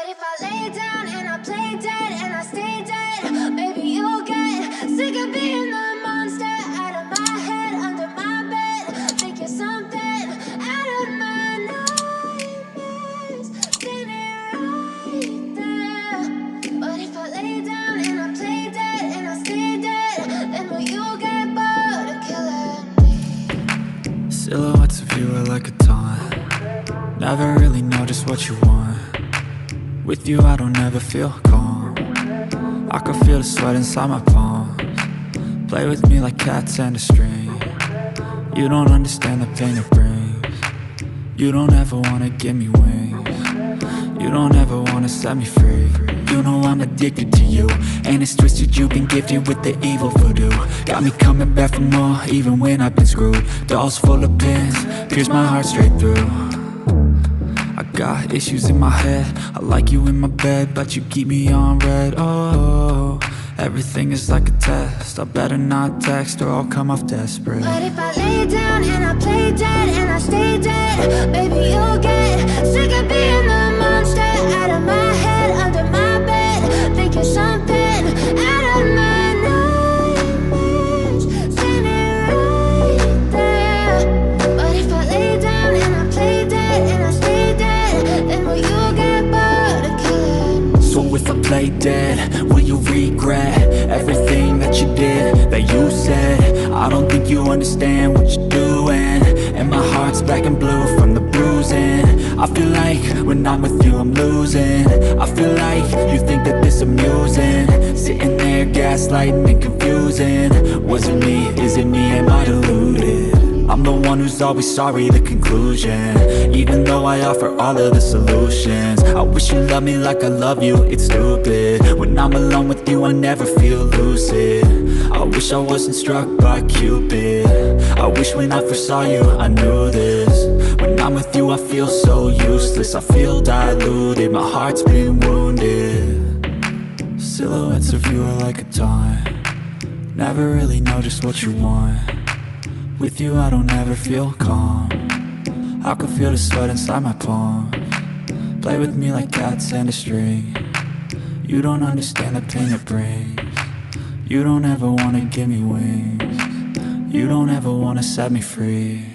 But if I lay down and I play dead and I stay dead, maybe you'll get sick of being the monster out of my head, under my bed. Think you're something out of my nightmares, standing right there. But if I lay down and I play dead and I stay dead, then will you get bored of killing me? Silhouettes of you are like a taunt. Never really know just what you want. With you I don't ever feel calm. I can feel the sweat inside my palms. Play with me like cats and a string. You don't understand the pain it brings. You don't ever wanna give me wings. You don't ever wanna set me free. You know I'm addicted to you, and it's twisted, you've been gifted with the evil voodoo. Got me coming back for more, even when I've been screwed. Dolls full of pins, pierce my heart straight through. I got issues in my head, I like you in my bed, but you keep me on red. Oh, everything is like a test, I better not text or I'll come off desperate. But if I lay down and I play dead and I stay dead, maybe you'll get sick of being the monster out of my head, under my bed. Think you're something out of my nightmares, standing right there. But if I lay down and I play dead and I stay dead, then will you get bored of killing me? So if I play dead, will you regret everything that you did, that you said? I don't think you understand what you're doing, and my heart's black and blue from the bruising. I feel like when I'm with you I'm losing. I feel like you think that this amusing, sitting there gaslighting and confusing. Was it me? Is it me? Am I deluded? I'm the one who's always sorry, the conclusion, even though I offer all of the solutions. I wish you loved me like I love you, it's stupid. When I'm alone with you I never feel lucid. I wish I wasn't struck by Cupid. I wish when I first saw you I knew this. When I'm with you I feel so useless, I feel diluted, my heart's been wounded. Silhouettes of you are like a taunt. Never really know just what you want. With you I don't ever feel calm. I can feel the sweat inside my palms. Play with me like cats and a string. You don't understand the pain it brings. You don't ever wanna give me wings. You don't ever wanna set me free.